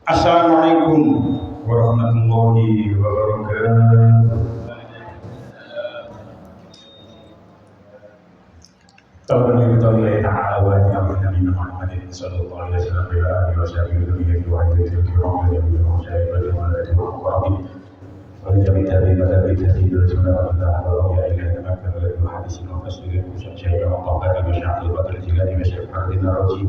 Assalamualaikum warahmatullahi wabarakatuh. Taqabbal Allahu ta'ala wa inna min Muhammadin sallallahu alaihi wasallam wa alihi wa sahbihi wa alihi ولجميع تابعين برسول الله وأولياء إله المكتب والمحدثين والمفسرين والشيخ والطبقة وشيخ البدر الجيلاني وشيخ محمد الناروجي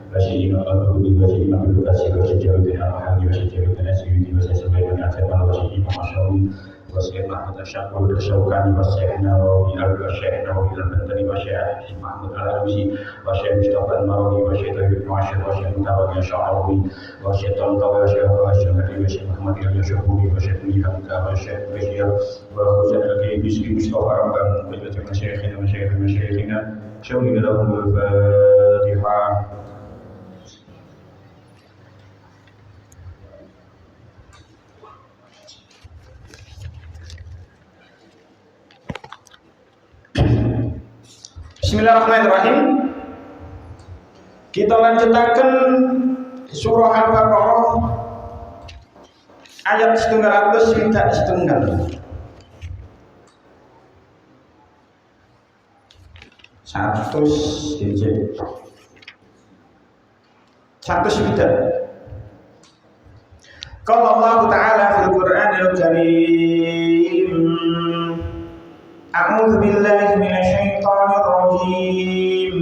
وشيخ القرطبي وشيخ ابن كثير وشيخ الدين المحلي وشيخ ابن السيوطي وشيخ سليمان العتبان وشيخ المشهور وشيخ محمد الشاكر الشوكاني والشيخ النووي والشيخ النووي البندري وشيخ محمود العلوسي وشيخ مصطفى المروي وشيخ ابن عاشر وشيخ متولي الشعراوي وشيخ طنطاوي وشيخ الشهري وشيخ محمد اليشكوري وشيخ ميحمد وشيخ بشير وحسين الكيبسي مصطفى رمضان وجميع مشايخنا ومشايخ مشايخنا شهد لهم بالفاتحة. Bismillahirrahmanirrahim. Kita lanjutakan surah Al-Baqarah ayat 100 minta setengah. Satu sudah. Qala Allah Ta'ala fil Qur'anil Karim. A'udzu billahi minasy syaithanir rajim.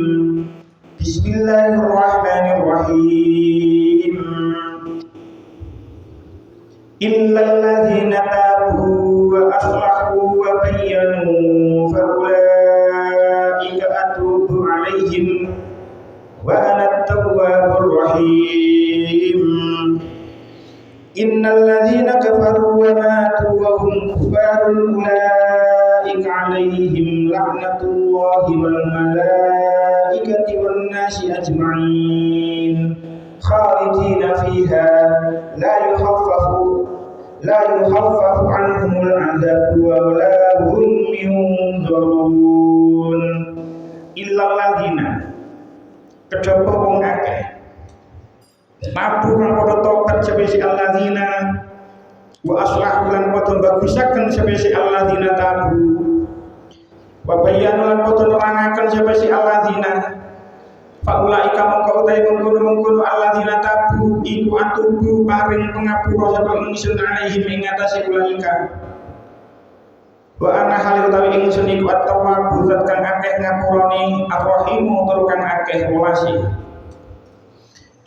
Bismillahirrahmanirrahim. Illal ladzina tabu wa aslahu wa bayyanu fa ulaika atubu 'alaihim wa ana at-tawwabur rahim. Innal ladzina kafaru wa matu wa hum kuffarun ulaika 'alaihim la'natullahi wal malaikati wan nasi ajma'in khalidina fiha la yukhaffafu 'anhumul 'adzabu wa la hum yunzarun. Illal ladzina kejaba wong akeh tabu kang padha tobat sebesi alladzina wa aslahu lan padha bagusaken sebesi alladzina tabu wa bayyana lan padha nerangaken sebesi alladzina faulaika mongko utahe mengkono alladzina tabu iku atubu paring pangapura sapa ingsun alaihim ing atase ulaika wa ana hal utawi ingsun iku at-tawwab zat kang akeh ngapurane ar-rahimu tur kang akeh welasi.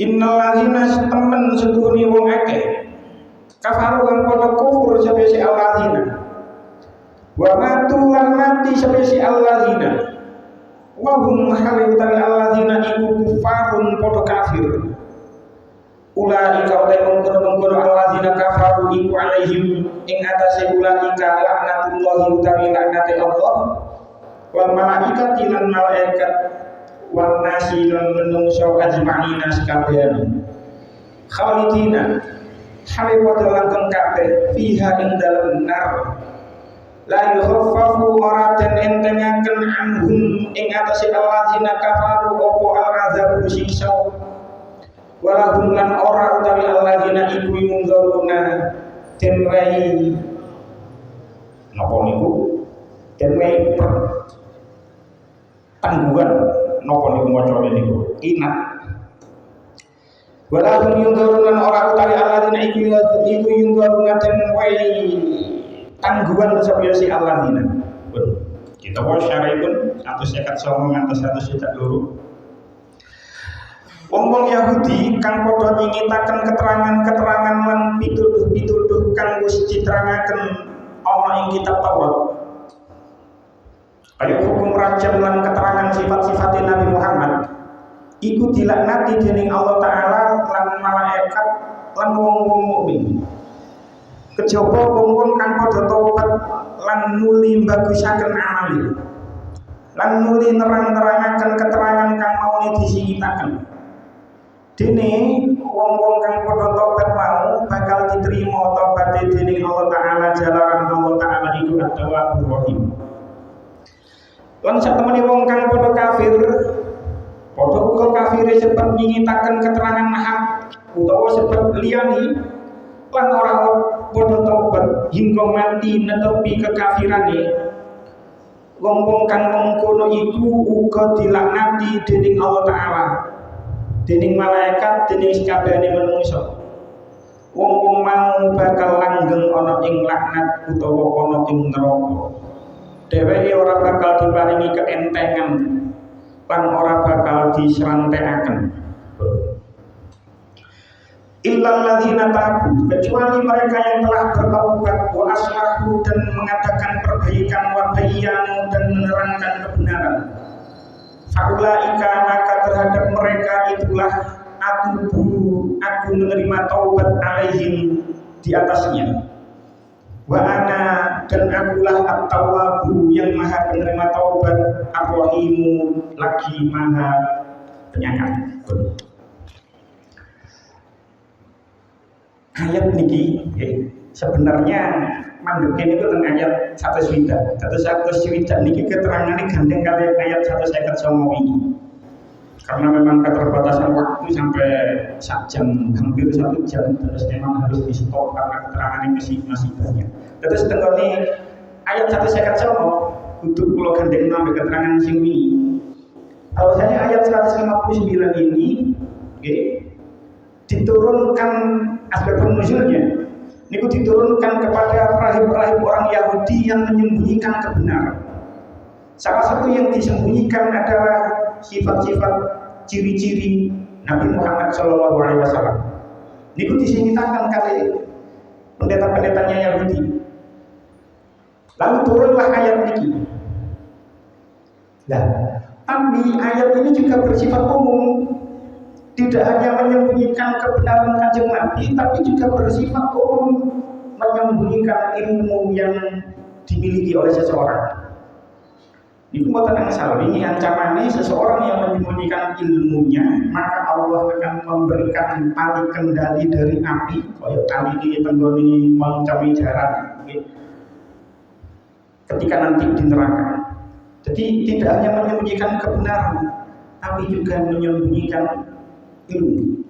Innal ladzina temen setuhune wong akeh kafaru kang padha kufur sebesi alladzina wa matu lan mati sebesi alladzina wa hum halil tari alladzina iku kufarun padha kafir. Ulaika utai mengkono alladzina kafaru iku alaihim ing atase ulaika laknatullahi utawi laknate Allah wal malaikati lan malaikat wal nasi lan menungso ajma'ina sekalian khalidina hale padha langgeng kabeh fiha ing dalem nar la yukhaffafu ora den entengaken anhum ing atase alladzina kafaru apa al-azabu siksa walahum lan ora utawi alladzina iku yunzaruna den wae napa niku den wae tangguhan napa niku macane niku inat walahum yunzaruna ora utawi alladzina iku yunzaruna den wae tangguhan sepiyasi alladzina. Kita wae syara'ipun 159 ngantos 162. Wong-wong Yahudi kang padha nyingitaken keterangan-keterangan lan pituduh-pituduh kang wis diterangaken ana ing kitab Taurat. Kaya hukum rajam lan keterangan sifat-sifat Nabi Muhammad iku dilaknati dening Allah Ta'ala lan malaikat lan wong-wong mukmin. Kejaba wong-wong kang padha tobat lan nuli bagusaken amali lan nuli nerang-nerangaken keterangan kang maune disingitaken. Dene wong-wong kang padha tobat mau bakal diterima tobaté dening Allah Ta'ala jalaran Allah Ta'ala iku at-tawwabur rahim. Lan satemene wong kang padha kafir padha uga kafire sebab nyingitaken keterangan hak utawa sebab liyani lan ora padha tobat hingga mati netepi kekafirane. Wong-wong kang mengkono iku uga dilaknati dening Allah Ta'ala, dening malaikat, dening sakabehane manungsa. Wong-wong mau bakal langgeng ana ing laknat utawa ana ing neraka. Dheweke ora bakal diparingi keentengan lan ora bakal diserantekaken. Illal ladzina tabu, kecuali mereka yang telah bertaubat wa aslahu dan mengadakan perbaikan wa bayyanu dan menerangkan kebenaran. Faulaika, maka terhadap mereka itulah atubu, aku menerima taubat alaihim di atasnya. Wa ana, dan akulah at-tawwabu yang maha penerima taubat, ar-rahimu, lagi maha penyayang. Ayat niki sebenarnya mandek ini itu tentang ayat 1 swidak niki keterangannya gandeng kali ayat 159 ini, karena memang keterbatasan waktu sampai 1 jam, hampir 1 jam, terus memang harus di stop karena keterangannya masih banyak. Terus tentang ini ayat 159 untuk pulau gandeng sampai keterangan sing ini. Bahwasanya ayat 159 ini diturunkan asbabun nuzulnya niku diturunkan kepada rahib-rahib orang Yahudi yang menyembunyikan kebenaran. Salah satu yang disembunyikan adalah sifat-sifat ciri-ciri Nabi Muhammad SAW. Niku diceritakan kali pendeta-pendetanya Yahudi. Lalu turunlah ayat niki. Nah, tapi ayat ini juga bersifat umum. Tidak hanya menyembunyikan kebenaran Kanjeng Nabi, tapi juga bersifat umum menyembunyikan ilmu yang dimiliki oleh seseorang. Ini bukan asal, ini ancamannya seseorang yang menyembunyikan ilmunya, maka Allah akan memberikan tali kendali dari api, kayak tali ini tenggoni mencari jarak, ketika nanti di neraka. Jadi tidak hanya menyembunyikan kebenaran, tapi juga menyembunyikan ilmu,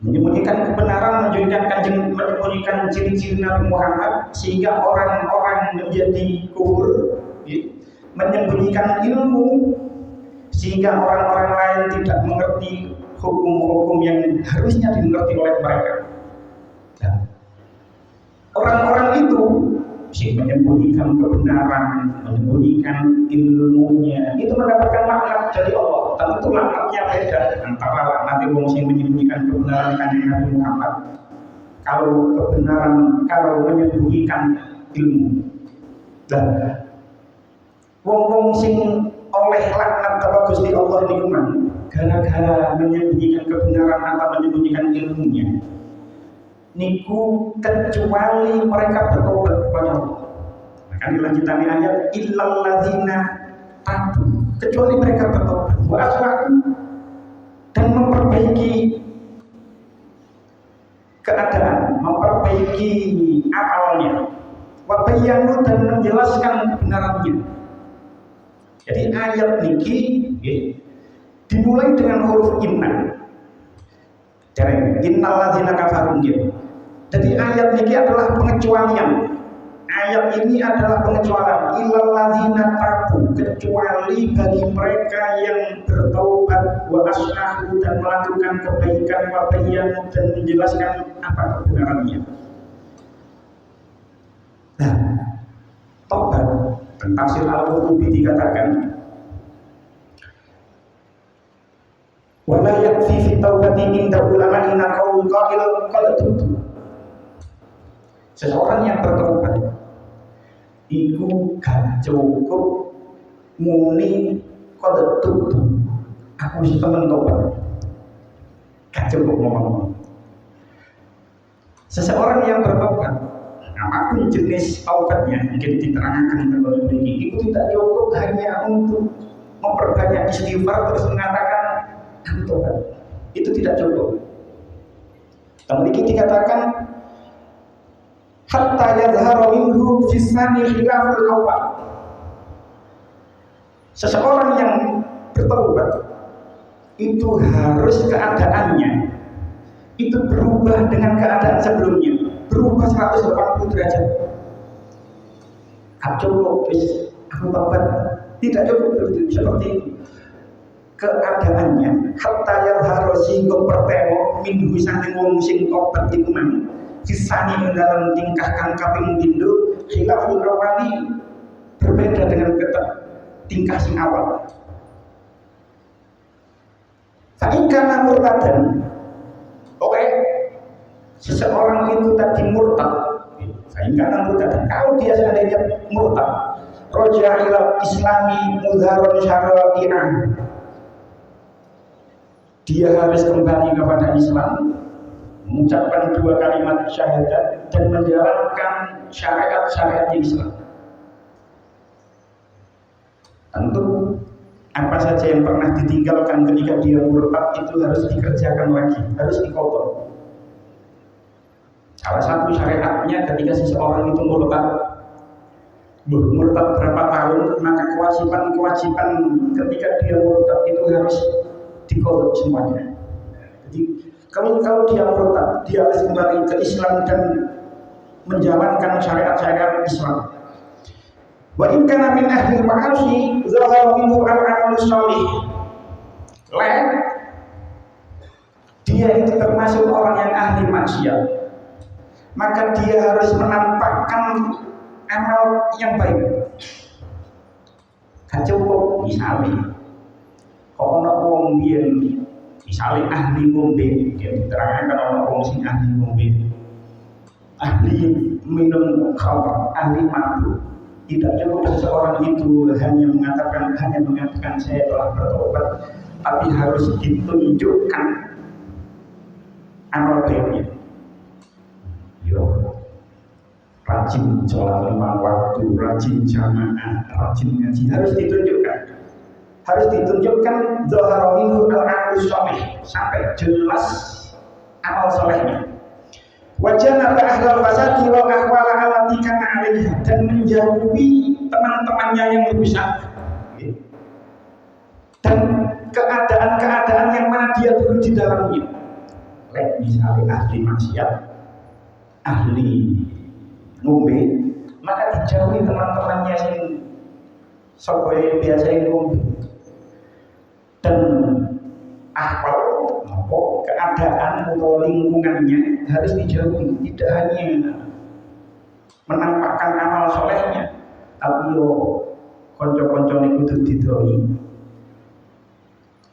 menyembunyikan kebenaran, menyembunyikan ciri-ciri Nabi Muhammad sehingga orang-orang menjadi kufur, menyembunyikan ilmu sehingga orang-orang lain tidak mengerti hukum-hukum yang harusnya dimengerti oleh mereka. Nah, orang-orang itu menyembunyikan kebenaran, menyembunyikan ilmunya, itu mendapatkan laknat dari Allah. Tentu laknatnya beda antara laknat yang menyembunyikan kebenaran Kanjeng Nabi Muhammad, kalau menyembunyikan ilmu. Dan wong sing oleh laknat kepada Gusti Allah niku gara-gara menyembunyikan kebenaran atau menyembunyikan ilmunya. Niku kecuali mereka bertobat kepada Allah. Akan dilanjutkan ayat illal ladzina tabu, kecuali mereka bertobat wa aslahu dan memperbaiki keadaan, memperbaiki akalnya, wa bayyanu dan menjelaskan kebenarannya. Jadi ayat niki dimulai dengan huruf inna. Dari innal ladzina kafaru. Jadi ayat ini adalah pengecualian. Ayat ini adalah pengecualian. Illal ladzina tabu, kecuali bagi mereka yang bertaubat wa aslahu dan melakukan kebaikan wa bayyanu dan menjelaskan apa kebenarannya. Nah, taubat dan tafsir Al-Qurtubi dikatakan wala yakfi fi taubati inda ulama'ina qaul qa'il qad tubtu. Seseorang yang bertobat itu gak cukup muni qad tubtu, aku wis temen tobat, gak cukup ngomong. Seseorang yang bertobat, apapun jenis taubatnya, mungkin diterangkan kalau ini, itu tidak cukup hanya untuk memperbanyak istighfar terus mengatakan tobat, itu tidak cukup. Kemudian dikatakan hatta yazhara minhu fisani khilaful awal. Seseorang yang bertobat itu harus keadaannya itu berubah dengan keadaan sebelumnya, berubah 180 derajat. Gak cukup, aku tobat, tidak cukup seperti itu. Keadaannya hatta yadhharu singgo pertemo minhu saking wong sing tobat iku mang kisani ing dalam tingkah kang kaping pindho khilaful awali, berbeda dengan tingkah sing awal. Fa'ikana murtadan, oke, seseorang itu tadi murtad. Fa'ikana murtadan, kalau dia seandainya murtad, roja ila islami mudharon syara'i'ah, dia harus kembali kepada Islam, mengucapkan 2 kalimat syahadat dan menjalankan syariat-syariat Islam. Tentu apa saja yang pernah ditinggalkan ketika dia murtad itu harus dikerjakan lagi, harus dikodok. Salah satu syariatnya ketika seseorang itu murtad berapa tahun, maka kewajiban ketika dia murtad itu harus dikodok semuanya. Jadi kalau dia murtad, dia harus kembali ke Islam dan menjalankan syariat-syariat Islam. Wa in kana min ahli ma'asi zahara minhu al-amal shalih. Dia itu termasuk orang yang ahli maksiat, maka dia harus menampakkan amal yang baik. Gak cukup misalnya kalau wong biyen misalnya ahli ngombe, dia diterangkan kalau wong sing ahli ngombe, ahli minum khamr, ahli mabuk. Tidak cukup seseorang itu hanya mengatakan saya telah bertobat, tapi harus ditunjukkan amal baiknya. Rajin sholat 5 waktu, rajin jamaah, rajin ngaji, harus ditunjukkan. Harus ditunjukkan zahara minhu al-amal shalih, sampai jelas amal solehnya. Wajana ba'ahlal fasadi wal ahwala allati kana 'alaiha, dan menjauhi teman-temannya yang rusak dan keadaan-keadaan yang mana dia dulu di dalamnya. Misalnya ahli maksiat, ahli ngombe, maka dijauhi teman-temannya yang sokoe biasa yang ngombe. Dan ahwal keadaan atau lingkungannya harus dijauhi, tidak hanya menampakkan amal solehnya, tapi konco-koncone kudu didoi,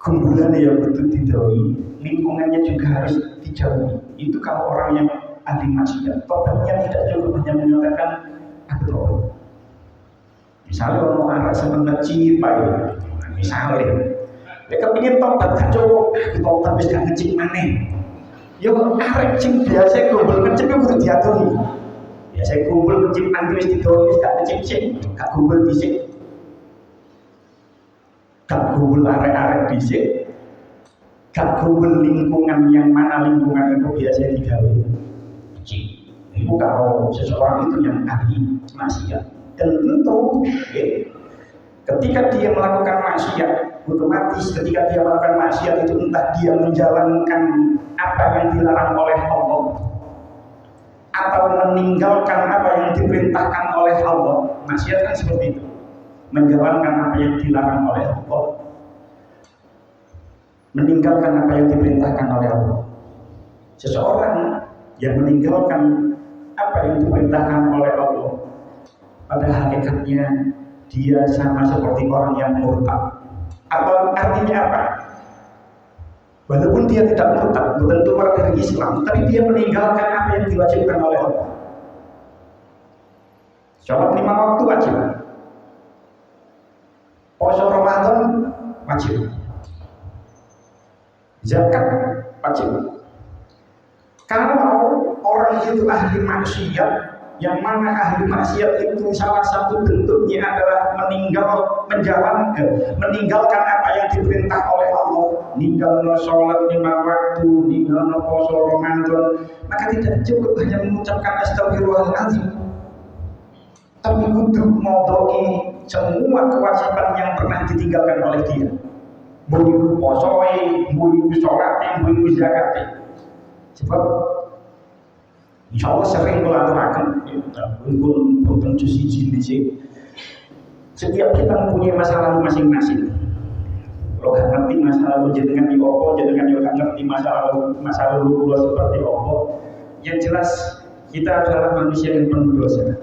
kumpulannya ya kudu didoi, lingkungannya juga harus dijauhi. Itu kalau orang yang ahli maksiat, tobatnya tidak cukup hanya menyatakan aku tobat. Misalnya orang arah seneng ngecipai, misalnya kepingin tobat gak cukup, tobat wis gak ngecip maneh. Ya arek sing biasa kumpul ngecip yo kudu diaturi. Biasa kumpul ngecip nanti wis didol wis gak ngecip sik, gak kumpul dhisik. Gak kumpul arek-arek dhisik. Gak kumpul lingkungan yang mana lingkungan itu biasa digawe. Itu kalau seseorang itu yang ahli maksiat. Dan tentu ketika dia melakukan maksiat, otomatis ketika dia melakukan maksiat itu entah dia menjalankan apa yang dilarang oleh Allah atau meninggalkan apa yang diperintahkan oleh Allah. Maksiat kan seperti itu, menjalankan apa yang dilarang oleh Allah, meninggalkan apa yang diperintahkan oleh Allah. Seseorang yang meninggalkan apa yang diperintahkan oleh Allah, pada hakikatnya dia sama seperti orang yang murtad. Atau artinya apa? Walaupun dia tidak murtad, tentu orang dari Islam, tapi dia meninggalkan apa yang diwajibkan oleh Allah. Sholat 5 waktu wajib, puasa Ramadan wajib, zakat wajib. Kalau orang itu ahli maksiat, yang mana ahli maksiat itu salah satu bentuknya adalah meninggalkan apa yang diperintah oleh Allah, ninggalno sholat 5 waktu, ninggalno puasa Ramadan, maka tidak cukup hanya mengucapkan astagfirullahaladzim, tapi kudu modoi semua kewajiban yang pernah ditinggalkan oleh dia. Mbuh iku posoe, mbuh iku sholate, mbuh iku zakate. Sebab insya Allah sering kalau aturakan, pun tentu siji sih. Setiap kita mempunyai masa lalu masing-masing. Kalau nggak ngerti masa lalu jenengan di opo, jenengan juga ngerti masa lalu pulau seperti opo. Yang jelas kita adalah manusia yang penuh dosa.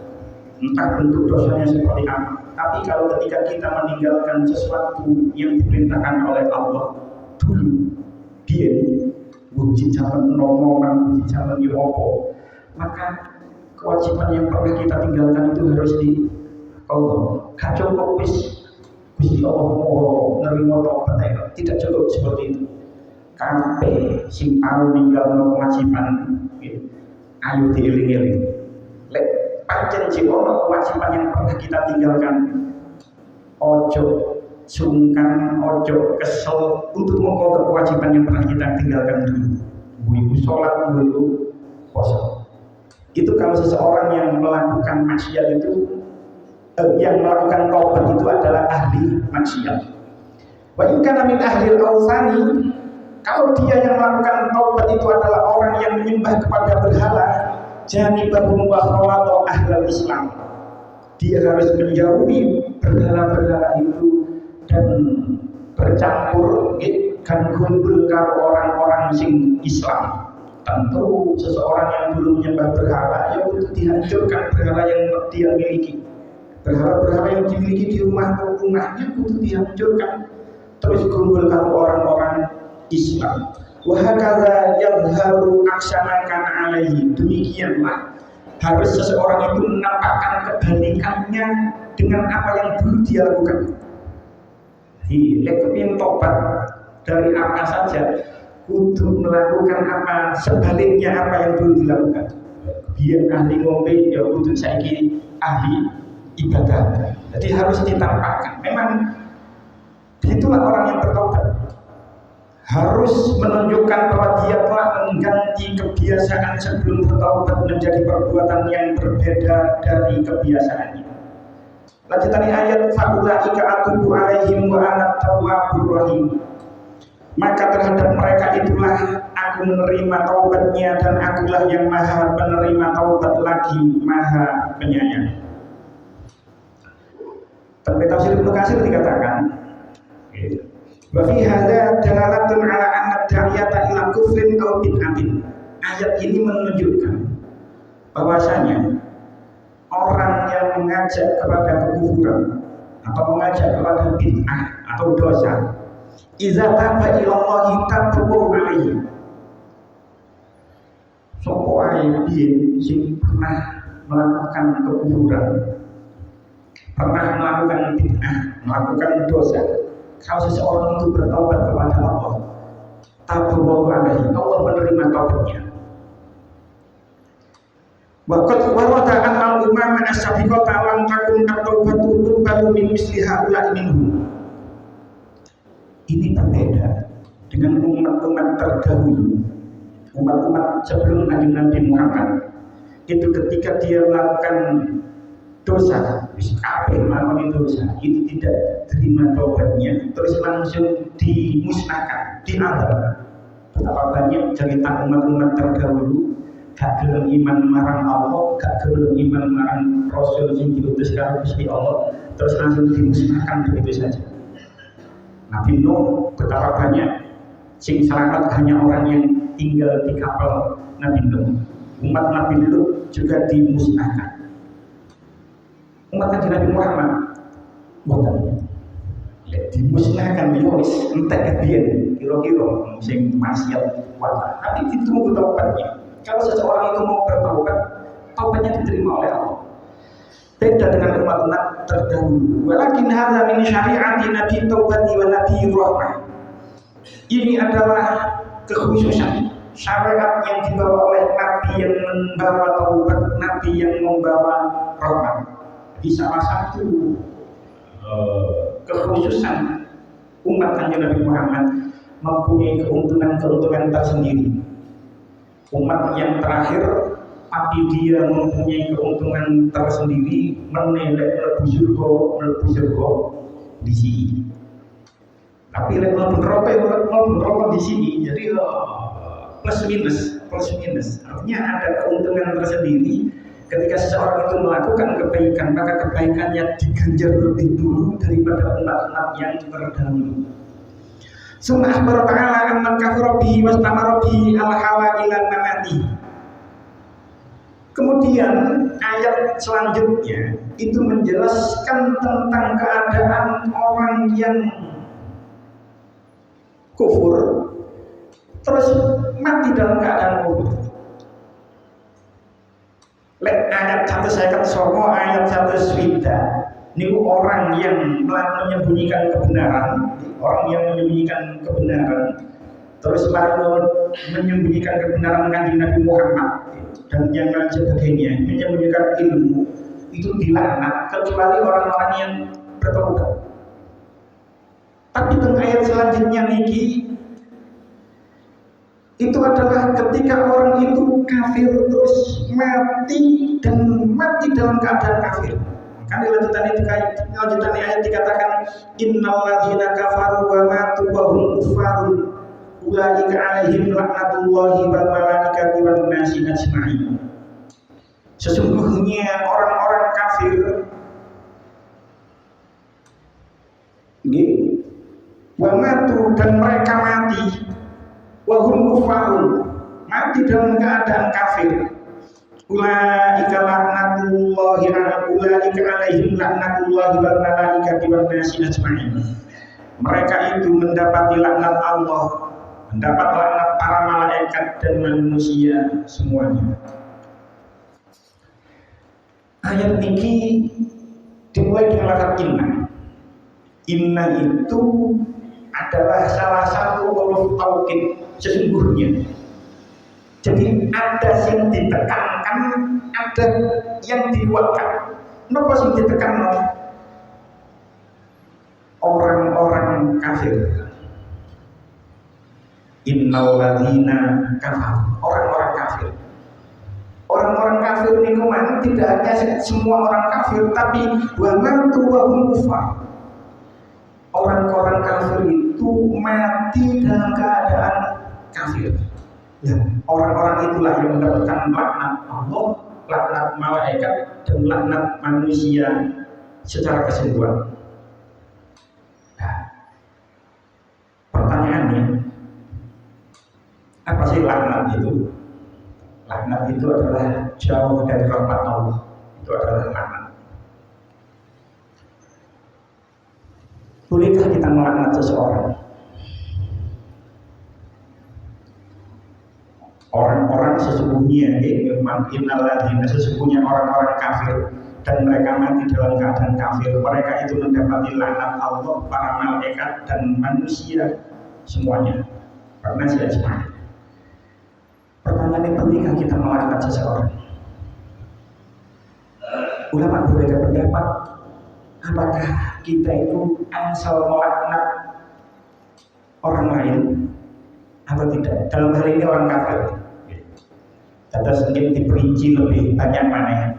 Entah bentuk dosanya seperti apa. Tapi kalau ketika kita meninggalkan sesuatu yang diperintahkan oleh Allah dulu, dia wujud zaman nomongan, wujud zaman yopo, maka kewajiban yang pernah kita tinggalkan itu harus di Allah. Gak cukup Gusti Allah mau nerima tobat, tidak cukup seperti itu. Kampe sing tau ninggalno kewajiban, ayo dieling-eling. Lek pancen sing ono kewajiban yang pernah kita tinggalkan, ojo sungkan, ojo kesel untuk mengkodok kewajiban yang pernah kita tinggalkan dulu. Bu sholat, bu puasa. Itu kalau seseorang yang melakukan maksiat itu, yang melakukan taubat itu adalah ahli maksiat. Wa in kana min ahli al-awthani, kalau dia yang melakukan taubat itu adalah orang yang menyembah kepada berhala, janibahum wa khawatu ahlul Islam. Dia harus menjauhi berhala-berhala itu dan bercampur kan kumpul karo orang-orang sing Islam. Tentu seseorang yang belum menyembah berhala ya itu dihancurkan berhala yang dia miliki. Berhala-berhala yang dimiliki di rumahnya itu dihancurkan. Terus kumpul karo orang-orang Islam. Wa hakadza yadhharu aksana kana alaihi. Demikianlah harus seseorang itu menampakkan kebalikannya dengan apa yang dulu dia lakukan. Kepin tobat dari apa saja, kudu melakukan apa sebaliknya apa yang dulu dilakukan. Biar ahli ngombe ya kudu saiki ahli ibadah. Jadi harus ditampakkan. Memang itulah orang yang bertobat. Harus menunjukkan bahwa dia telah mengganti kebiasaan sebelum bertobat menjadi perbuatan yang berbeda dari kebiasaannya. Lanjutannya ayat fa'ulaika atubu alaihim wa ana tawwabur rahim. Maka terhadap mereka itulah aku menerima taubatnya dan akulah yang maha penerima taubat lagi maha penyayang. Tapi tafsir Ibnu Katsir dikatakan wa fi hadza dalalatun ala anna da'iyata ila kufrin aw bid'atin. Ayat ini menunjukkan bahwasanya orang yang mengajak kepada kekufuran atau mengajak kepada bid'ah atau dosa, idza taba ila Allah tabu alaihi. Sopo ae piye sing pernah melakukan kekufuran, pernah melakukan bid'ah, melakukan dosa, kalau seseorang itu bertaubat kepada Allah, tabu alaihi, Allah menerima taubatnya. Waqad warada anna al-umama as-sabiqata lam takun at-taubatu tuqbalu min misli haula'i minhum. Ini berbeda dengan umat-umat terdahulu, umat-umat sebelum Nabi Muhammad. Itu ketika dia melakukan dosa, melakukan dosa, itu tidak terima taubatnya, terus langsung dimusnahkan, diazab. Betapa banyak cerita umat-umat terdahulu gak gelem iman marang Allah, gak gelem iman marang Rasul yang diutus karo Gusti Allah, terus langsung dimusnahkan begitu saja. Nabi Nuh betapa banyak sing selamat hanya orang yang tinggal di kapal Nabi Nuh. Umat Nabi Lut juga dimusnahkan. Umat Nabi Muhammad bukan dimusnahkan wis entek kebiyen kira-kira sing maksiat kuat. Tapi ditunggu taubatnya. Kalau seseorang itu mau bertaubat, taubatnya diterima oleh Allah. Beda dengan umat-umat terdahulu. Walakin hadza min syari'ati nabi taubati wa nabi rahmah. Ini adalah kekhususan syariat yang dibawa oleh nabi yang membawa taubat, nabi yang membawa rahmat. Di salah satu kekhususan umat Kanjeng Nabi Muhammad mempunyai keuntungan-keuntungan tersendiri. Umat yang terakhir, tapi dia mempunyai keuntungan tersendiri, menelek mlebu surga di sini. Tapi lek mlebu neraka di sini, jadi plus minus. Artinya ada keuntungan tersendiri ketika seseorang itu melakukan kebaikan, maka kebaikannya diganjar lebih dulu daripada umat-umat yang terdahulu. Summa akhbara ta'ala amman kafara bihi wastamara bihi al-hawa ila mamati. Kemudian ayat selanjutnya itu menjelaskan tentang keadaan orang yang kufur terus mati dalam keadaan kufur. Ayat 159 ayat 1 ini orang yang menyembunyikan kebenaran, terus lalu menyembunyikan kebenaran Kanjeng Nabi Muhammad dan yang lain sebagainya, menyembunyikan ilmu, itu dilaknat kecuali orang-orang yang bertobat. Tapi teng ayat selanjutnya niki itu adalah ketika orang itu kafir terus mati dan mati dalam keadaan kafir. Kan lanjutan ayat dikatakan innal ladzina kafaru wa matu wa hum kuffarun ulaika alaihim laknatullahi wal malaikati wan nasi ajma'in. Sesungguhnya orang-orang kafir wa matu dan mereka mati wa hum kuffarun mati dalam keadaan kafir. Ulaika laknatullahi alaihim laknatullahi wal malaikati wan nasi ajma'in. Mereka itu mendapati laknat Allah, mendapat laknat para malaikat dan manusia semuanya. Ayat ini dimulai dengan lafaz inna. Inna itu adalah salah satu huruf taukid sesungguhnya. Jadi ada yang ditekankan, ada yang dikuatkan. Napa sing ditekan? Orang-orang kafir. Innal ladzina kafar. Orang-orang kafir. Orang-orang kafir niku man tidak hanya semua orang kafir, tapi wa matu wa hum kufar. Orang-orang kafir itu mati dalam keadaan kafir. Ya, orang-orang itulah yang mendapatkan laknat Allah, laknat malaikat, dan laknat manusia secara keseluruhan. Nah, pertanyaannya, apa sih laknat itu? Laknat itu adalah jauh dari rahmat Allah. Itu adalah laknat. Bolehkah kita melaknat seseorang? Orang-orang sesungguhnya sesungguhnya orang-orang kafir dan mereka mati dalam keadaan kafir. Mereka itu mendapati laknat Allah, para malaikat dan manusia semuanya. Karena sia-sia. Pertanyaannya, pentingkah kita melaknat seseorang? Ulama berbeda pendapat. Apakah kita itu asal melaknat orang lain atau tidak? Dalam hal ini orang kafir. Kita sedikit diperinci lebih banyak mana.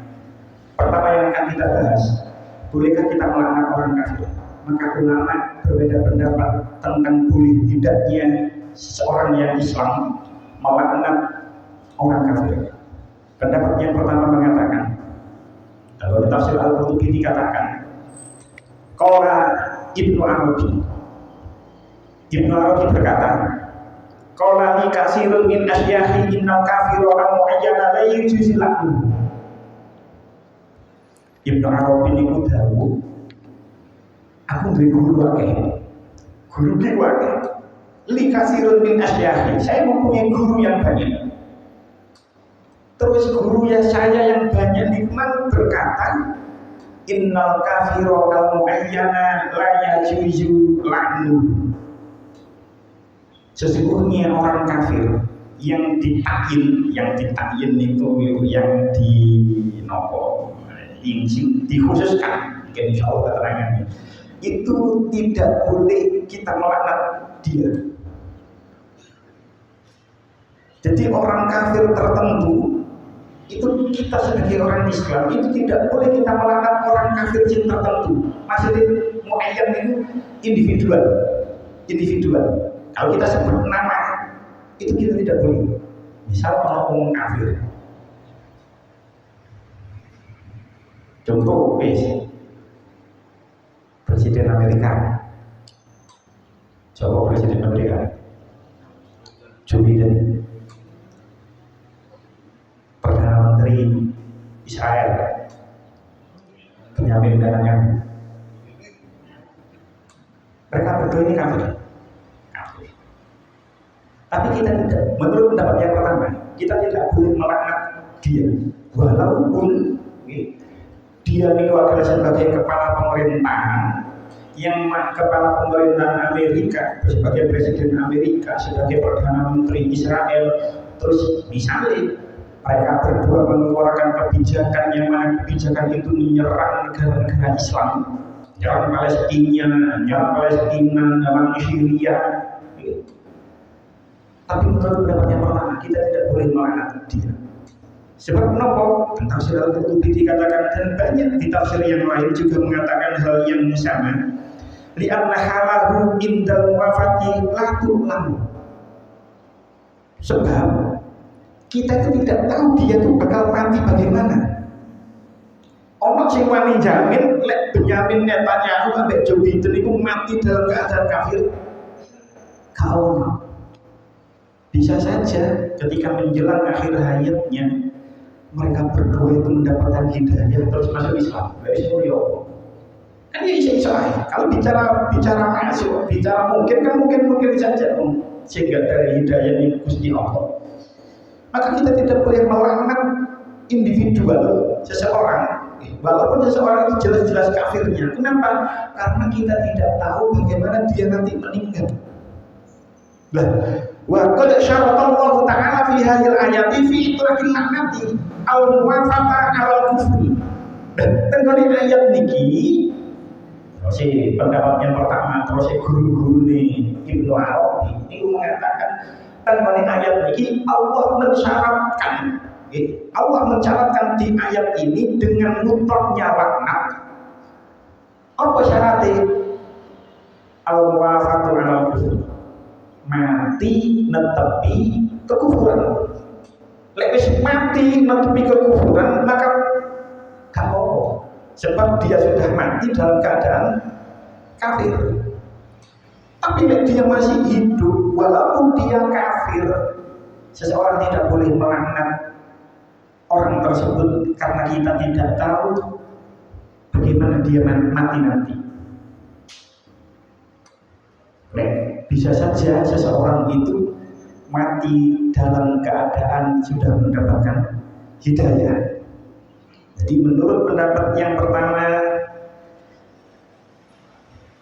Pertama yang akan kita bahas, bolehkah kita melaknat orang kafir? Maka ulama berbeda pendapat tentang boleh tidaknya seorang yang Islam melaknat orang kafir. Pendapat yang pertama mengatakan, kalau di tafsir Al-Qurtubi dikatakan, qala Ibnu Arabi berkata, qala li katsirun min asyahi innal kafiru al-mu'ayyana la yujizil lahu. Ibnu Arabi niku dawuh, aku duwe guru akeh. Guru ki akeh. Li katsirun min asyahi, saya mempunyai guru yang banyak. Terus guru yang saya yang banyak nikmat berkata, innal kafiru al-mu'ayyana la yajuzu la'nu. Sesungguhnya orang kafir yang ditakyin itu yang dikhususkan, mungkin insya Allah keterangannya, itu tidak boleh kita melaknat dia. Jadi orang kafir tertentu itu kita sebagai orang Islam itu tidak boleh kita melaknat orang kafir tertentu. Maksudnya muayyan itu individual. Kalau kita sebut nama itu kita tidak boleh. Misal orang kafir, contoh Presiden Amerika, coba Presiden Amerika, Joe Biden, Perdana Menteri Israel, Benyamin Netanyahu, mereka berdua ini kafir. Tapi kita tidak, menurut pendapat yang pertama, kita tidak boleh melaknat dia, walaupun dia itu adalah sebagai kepala pemerintahan, yang kepala pemerintahan Amerika, sebagai presiden Amerika, sebagai perdana menteri Israel, terus misalnya mereka berdua mengeluarkan kebijakan yang mana kebijakan itu menyerang negara-negara Islam, nyerang Palestina, nyerang Syria. Tapi menurut pendapat yang pertama, kita tidak boleh melaknat dia. Sebab menopok tentang tafsir Al-Qurtubi dikatakan, dan banyak di tafsir yang lain juga mengatakan hal yang sama. Li'anna halahu indal wafati latu lamu. Sebab kita itu tidak tahu dia itu bakal mati bagaimana. Ono sing wani jamin lek Benyamin Netanyahu ambek Joe Biden itu mati dalam keadaan kafir. Kau bisa saja ketika menjelang akhir hayatnya mereka berdua itu mendapatkan hidayah terus masuk Islam. Kan ya bisa kalau bicara masuk, bicara mungkin kan mungkin saja sehingga dari hidayah ini Gusti Allah. Maka kita tidak boleh melaknat individual seseorang, walaupun seseorang itu jelas-jelas kafirnya. Kenapa? Karena kita tidak tahu bagaimana dia nanti meninggal. Lah, wa qad syaratallahu ta'ala fi hadhil ayati fi itlaqil laknati al-muwafaqah 'ala al-kufri. Dan tenggone ayat niki si pendapat yang pertama terus guru-guru nih Ibnu Arabi itu mengatakan tenggone ayat niki Allah mencaratkan di ayat ini dengan mutlaknya laknat. Apa syaratnya? Al-muwafaqah 'ala al-kufri, mati netepi kekufuran. Lek wis mati netepi kekufuran maka gak apa-apa, sebab dia sudah mati dalam keadaan kafir. Tapi lek dia masih hidup walaupun dia kafir, seseorang tidak boleh melaknat orang tersebut karena kita tidak tahu bagaimana dia mati nanti. Bisa saja seseorang itu mati dalam keadaan sudah mendapatkan hidayah. Jadi menurut pendapat yang pertama,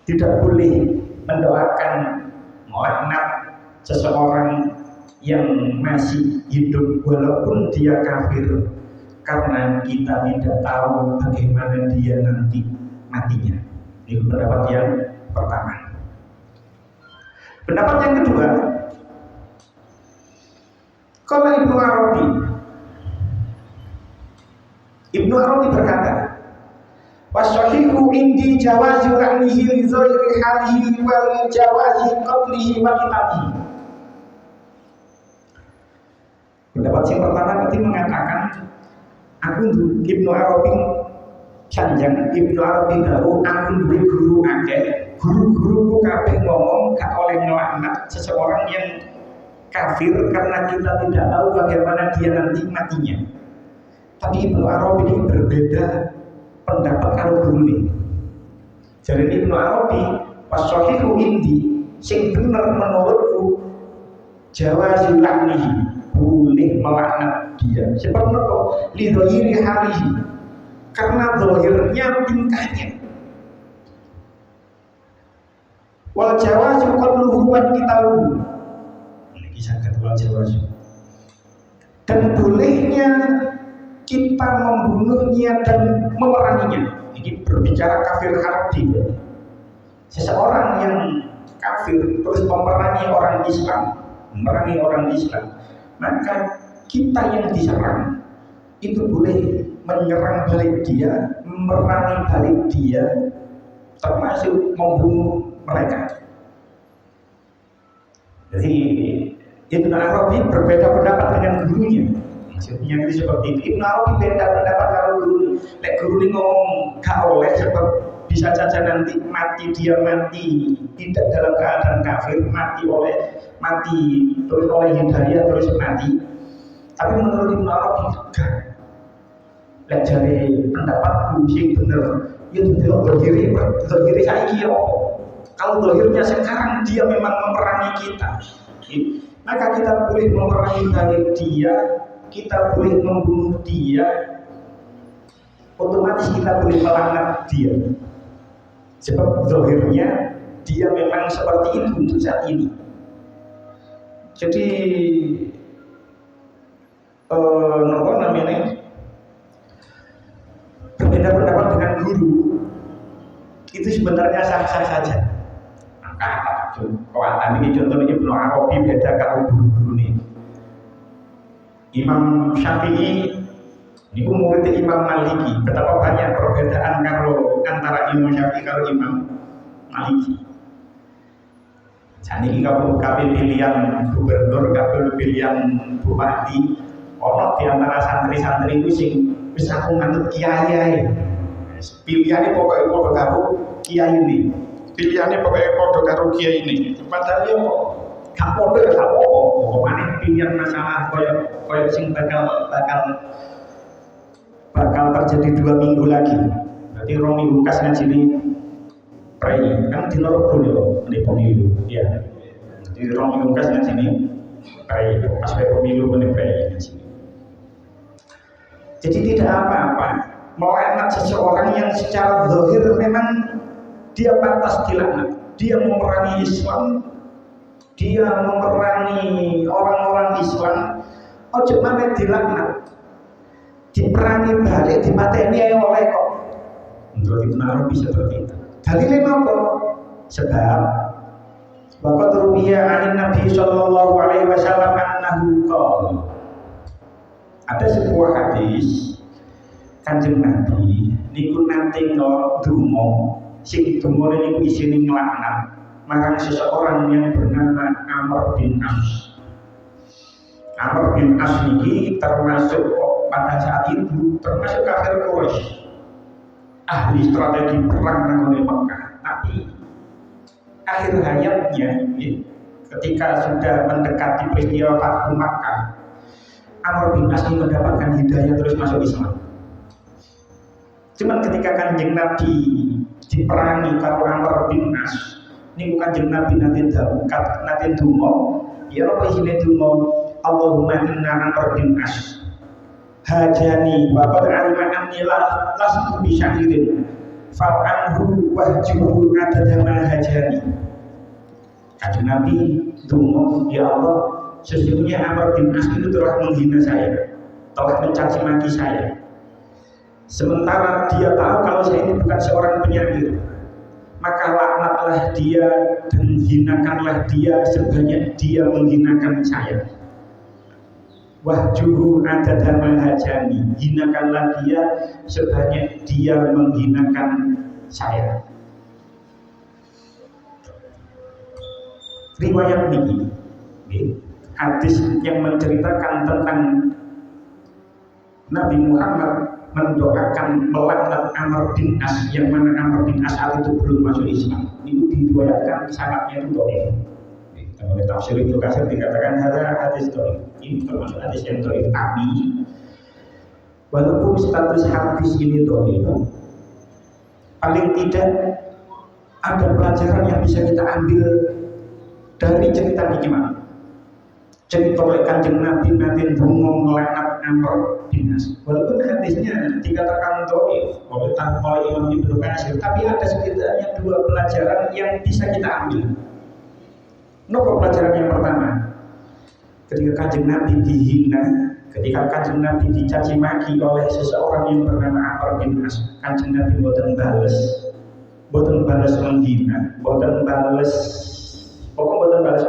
tidak boleh mendoakan melaknat seseorang yang masih hidup walaupun dia kafir, karena kita tidak tahu bagaimana dia nanti matinya. Ini pendapat yang pertama. Pendapat yang kedua, kalau Ibnu Arabi berkata, wasahihu indi jawazi ra'nihi li dhahiri halihi wal jawazi qablihi wa kitabihi. Pendapat yang pertama tadi mengatakan, aku Ibnu Arabi sanjang Ibnu Arabi tahu aku duwe guru akeh. Guru-guruku kabeh ngomong gak oleh ngelaknat seseorang yang kafir karena kita tidak tahu bagaimana dia nanti matinya. Tapi Ibnu Arabi ini berbeda pendapat kalau guru ini. Jadi Ibnu Arabi wasahihu indi sing bener menurutku jawazul laknihi, boleh melaknat dia. Sebab menapa? Li dhahiri halihi, karena zahirnya tingkahnya. Wal jawazu qabluhu wa kitabuhu. Ini kisah kedua jawazu. Dan bolehnya kita membunuhnya dan memeranginya. Ini berbicara kafir harbi. Seseorang yang kafir terus memerangi orang Islam, maka kita yang diserang itu boleh menyerang balik dia, memerangi balik dia, termasuk membunuh mereka. Jadi Ibnu Arabi berbeda pendapat dengan gurunya. Maksudnya itu seperti itu. Ibnu Arabi beda pendapat kalau guru. Lek guru ini ngomong gak oleh sebab bisa saja nanti mati, dia mati tidak dalam keadaan kafir, mati terus oleh hidayah terus mati. Tapi menurut Ibnu Arabi enggak. Lek jare pendapatku sing bener, ya tidak berdiri saiki ya. Kalau dohirnya sekarang dia memang memerangi kita, maka kita boleh memerangi balik dia, kita boleh membunuh dia, otomatis kita boleh melaknat dia. Sebab dohirnya dia memang seperti itu untuk saat ini. Jadi apa namanya? Berbeda pendapat dengan guru itu sebenarnya sah-sah saja. Maka kekuatan ini contohnya Ibnu Arabi beda kalau guru-guru ini. Imam Syafi'i ini murid Imam Maliki. Betapa banyak perbedaan kalau antara Imam Syafi'i kalau Imam Maliki. Jadi kalau pilihan gubernur, kalau pilihan bupati, ono di antara santri-santri itu sing wis aku nganut kiai. Pilihannya pokoknya podo karo kiai ini. Pilihannya pokoknya podo karo kiai ini. Padahal yo gak podo ya gak apa-apa. Mana pilihan masalah koyo sing bakal terjadi 2 minggu lagi. Berarti 2 minggu kas ngaji ini prei kan di Norok dulu di pemilu. Iya. Jadi 2 minggu kas ngaji ini prei pas pemilu meneh prei ngaji. Jadi tidak apa-apa melaknat seseorang yang secara zahir memang dia pantas dilaknat. Dia memerangi Islam, dia memerangi orang-orang Islam. Ojo mana dilaknat, diperangi balik, dimateni oleh kok. Menurut Ibnu Arabi seperti itu. Dalilnya apa? Sebab waqad ruwiya 'an Nabi sallallahu alaihi wasallam annahu qala. Ada sebuah hadis Kanjeng Nabi niku nate ndonga sing donga niku isine nglaknat marang seseorang yang bernama Amr bin As. Amr bin As niki termasuk pada saat itu termasuk kafir Quraisy, ahli strategi perang nang Mekah. Tapi akhir hayatnya ketika sudah mendekati peristiwa Fathu Makkah, Amr bin As mendapatkan hidayah terus masuk Islam. Cuman ketika Kanjeng Nabi diperangi karo Amr bin As, niku Kanjeng Nabi nanti donga, ya apa isine donga, Allahumma inna Amr bin As hajani wa qad alima anni lastu bi syahirin fa'anhu wahjuhu adadama hajani. Kanjeng Nabi donga, ya Allah, sesungguhnya Amr bin As itu telah menghina saya, telah mencaci maki saya. Sementara dia tahu kalau saya ini bukan seorang penyair, maka laknatlah dia dan hinakanlah dia sebanyak dia menghinakan saya. Wahjuhu adadama hajani, hinakanlah dia sebanyak dia menghinakan saya. Riwayat ini hadis yang menceritakan tentang Nabi Muhammad mendoakan melaknat Amr bin As, yang mana Amr bin As itu belum masuk Islam. Ini diriwayatkan sangatnya itu dhaif. Oleh tafsir Ibnu Katsir dikatakan ada hadis dhaif. Ini termasuk hadis yang dhaif. Tapi walaupun status hadis ini dhaif, paling tidak ada pelajaran yang bisa kita ambil dari cerita ini. Cerita oleh Kanjeng Nabi nanti donga melaknat Amr bin As. Walaupun hadisnya dikatakan dhaif oleh Imam Ibnu Katsir, tapi ada setidaknya 2 pelajaran yang bisa kita ambil. Nopo pelajaran yang pertama, ketika Kanjeng Nabi dihina, ketika Kanjeng Nabi dicaci maki oleh seseorang yang bernama Amr bin As, Kanjeng Nabi boten bales menghina, boten bales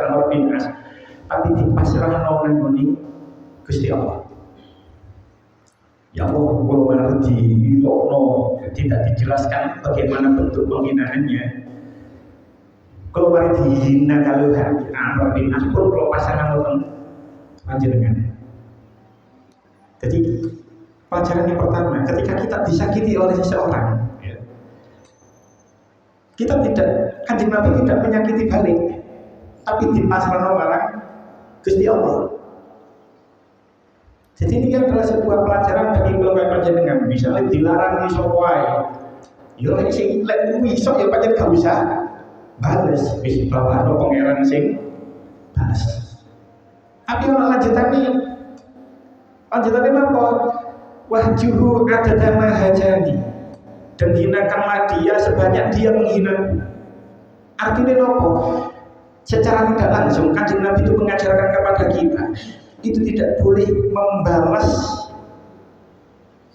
Amr bin As, tapi dipasrahno nang ngene Gusti Allah. Ya Allah, kalau benar tidak dijelaskan bagaimana bentuk penghinaannya. Kalau mari dihina kalau Amr bin As pun kalau pasangan nonton panjenengan. Jadi pelajaran yang pertama, ketika kita disakiti oleh seseorang, ya, kita tidak, Kanjeng Nabi tidak menyakiti balik, tapi dipasrahkan orang Gusti Allah. Jadi ini adalah sebuah pelajaran bagi keluarga panjenengan. Misalnya dilarang iso wae, ya lek sing lek iso ya pancen gak usah bales, wis bapakno pangeran sing bales. Tapi ono lanjutane napa? Wahjuhu adadama hajani, dan hinakanlah dia sebanyak dia menghina. Artinya nopo? Secara tidak langsung Kanjeng Nabi itu mengajarkan kepada kita, itu tidak boleh membalas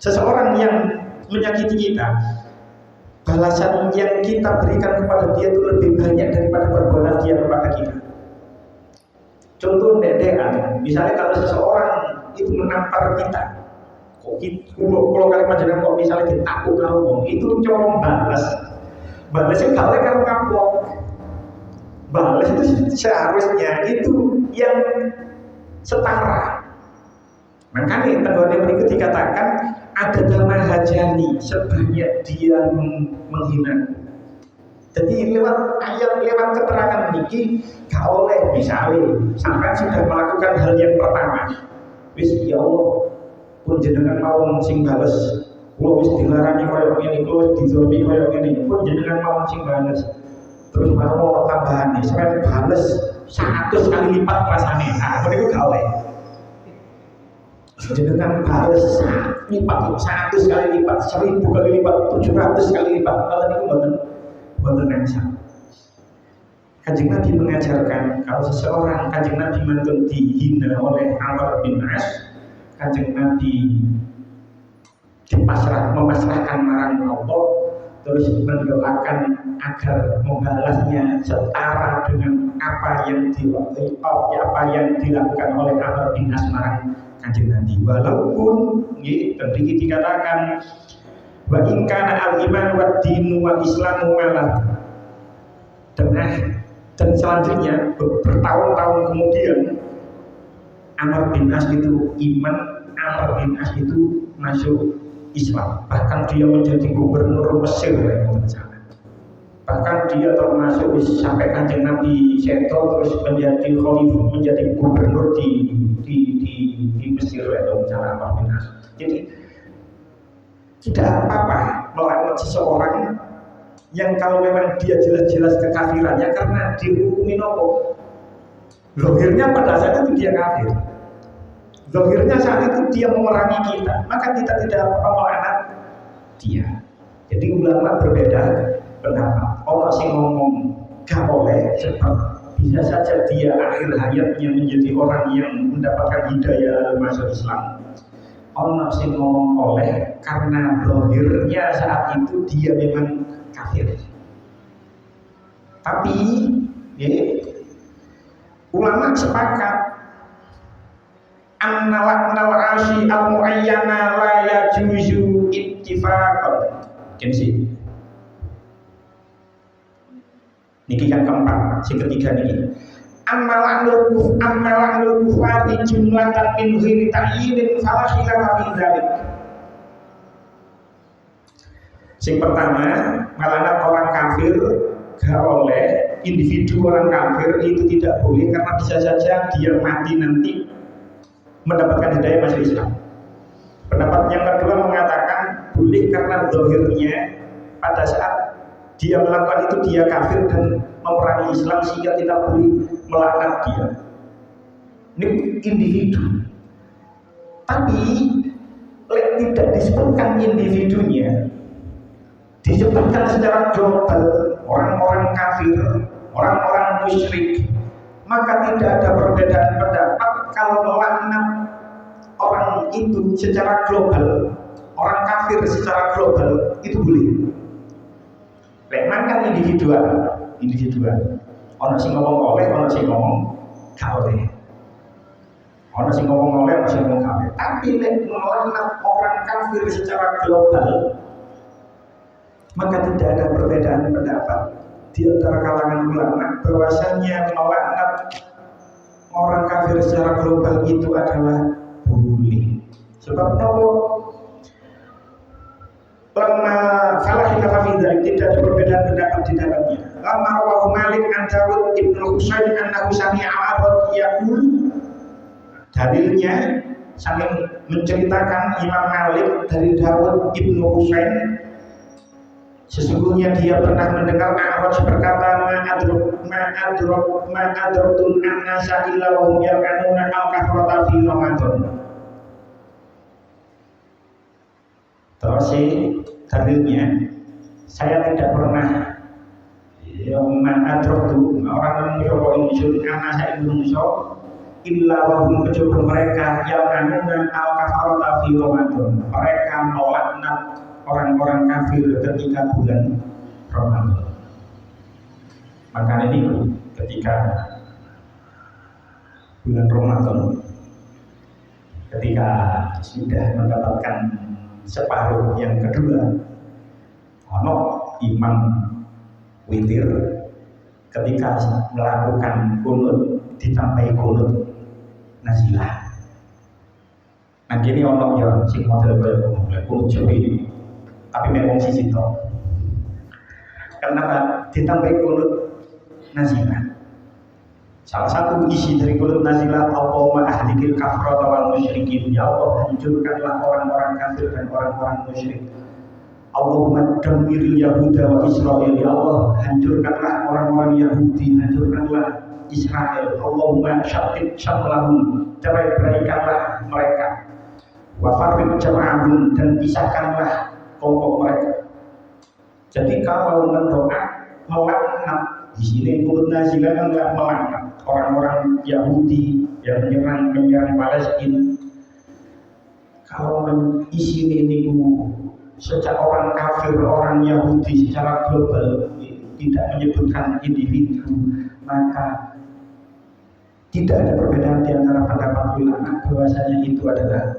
seseorang yang menyakiti kita. Balasan yang kita berikan kepada dia itu lebih banyak daripada perbuatan dia kepada kita. Contoh dedean, misalnya kalau seseorang itu menampar kita, kalau kali panjenengan kok misalnya ditakuk karo itu colong balasnya kalau karo kapok. Balas itu seharusnya itu yang setara. Makanya tenggone berikut dikatakan ada dama hajani, sebanyak dia menghina. Jadi lewat ayat, lewat keterangan ini gak oleh misalnya sampai sudah melakukan hal yang pertama, wis ya Allah pun jenengan mau sing bales, kalau wis dilarani koyo ngene, kalau wis dizolimi koyo ngene, pun jenengan mau sing bales. Terus mau tambahan nih, saya bales 100 kali lipat rasanya. Nah, itu gak oleh. Jenengan bales 100 kali lipat, 1000 kali lipat, 700 kali lipat. Kalau itu buatan yang sama. Kanjeng Nabi mengajarkan kalau seseorang Kanjeng Nabi mantun dihina oleh Amr bin As, Kanjeng Nabi memasrahkan marang Allah, terus mendoakan agar membalasnya setara dengan apa yang dilakukan oleh Amr bin As marang Kanjeng Nabi. Walaupun tentu dikatakan wa in kana al-iman wa dinu wa islamu malah, dan selanjutnya bertahun-tahun kemudian Amr bin As itu iman, Amr bin As itu masuk Islam, bahkan dia menjadi gubernur Mesir, bahkan dia termasuk sampai Kanjeng Nabi seto terus menjadi khalifah, menjadi gubernur di Mesir, misalnya Amr bin As. Jadi tidak apa-apa melaknat seseorang yang kalau memang dia jelas-jelas kekafirannya karena dihukumi nopo. Zahirnya pada saat itu dia kafir. Zahirnya saat itu dia memerangi kita, maka kita tidak apa-apa melaknat dia. Jadi ulama berbeda pendapat. Orang sing ngomong gak boleh sebab bisa saja dia akhir hayatnya menjadi orang yang mendapatkan hidayah masuk Islam. Orang sing ngomong oleh karena zahirnya saat itu dia memang kafir. Tapi ulama sepakat annal asy al-muayyana la yajuzu ittifaqan. Kensi. Niki yang keempat, yang ketiga niki. Ammala'nul kufari jumlatan min ghairi ta'yinin fala khilafa fi dzalik. Yang pertama, melaknat orang kafir gak oleh, individu orang kafir itu tidak boleh karena bisa saja dia mati nanti mendapatkan hidayah masuk Islam. Pendapat yang kedua mengatakan boleh karena zahirnya pada saat dia melakukan itu dia kafir dan memerangi Islam sehingga kita boleh melaknat dia. Ini individu. Tapi tidak disebutkan individunya, disebutkan secara global orang-orang kafir, orang-orang musyrik, maka tidak ada perbedaan pendapat kalau melaknat orang itu secara global, orang kafir secara global itu boleh. Kan individual. Orang sing ngomong oleh, orang sing ngomong gak oleh. Orang sing ngomong oleh, orang sing ngomong gak oleh. Tapi melaknat orang kafir secara global, maka tidak ada perbedaan pendapat di antara kalangan ulama bahwasanya melaknat orang kafir secara global itu adalah boleh. Sebab nopo lama salah khilaf fi dzalik, tidak ada perbedaan pendapat di dalamnya. Lama rawahu Malik an Dawud ibnu Husain annahu sami'a Arad yaqul, dalilnya saling menceritakan Imam Malik dari Dawud ibnu Husain, sesungguhnya dia pernah mendengar A'raj berkata ma'adrotun annasa illa wa hum yarkanuna al-kafrata fi Ramadan. Terus dalilnya, saya tidak pernah ma'adrotu orang mencoba insun annasa illa wa hum, kecuali mereka yarkanuna al-kafrata fi Ramadan, mereka melaknat orang-orang kafir ketika bulan Ramadan. Maka ini ketika bulan Ramadan, ketika sudah mendapatkan separuh yang kedua, ono imam witir ketika melakukan kunut ditambahi kunut nazilah. Nah gini ono ya sing model kunut jawi tapi memang sisi toh. Kenapa ditambah kunut nazilah? Salah satu isi dari kunut nazilah, Allahumma ahlikil kafrata wal musyrikin, ya Allah hancurkanlah orang-orang kafir dan orang-orang musyrik. Allahumma dammiril Yahuda wa Israel, ya Allah hancurkanlah orang-orang Yahudi, hancurkanlah Israel. Allahumma syattid syamlahum, cerai-beraikanlah mereka. Wa farriq jam'ahum, dan pisahkanlah kelompok mereka. Jadi kalau mendoa melaknat di sini kunut nazilah enggak melaknat orang-orang Yahudi yang menyerang Palestina. Kalau isi ini sejak orang kafir, orang Yahudi secara global tidak menyebutkan individu, maka tidak ada perbedaan di antara pendapat ulama bahwasanya itu adalah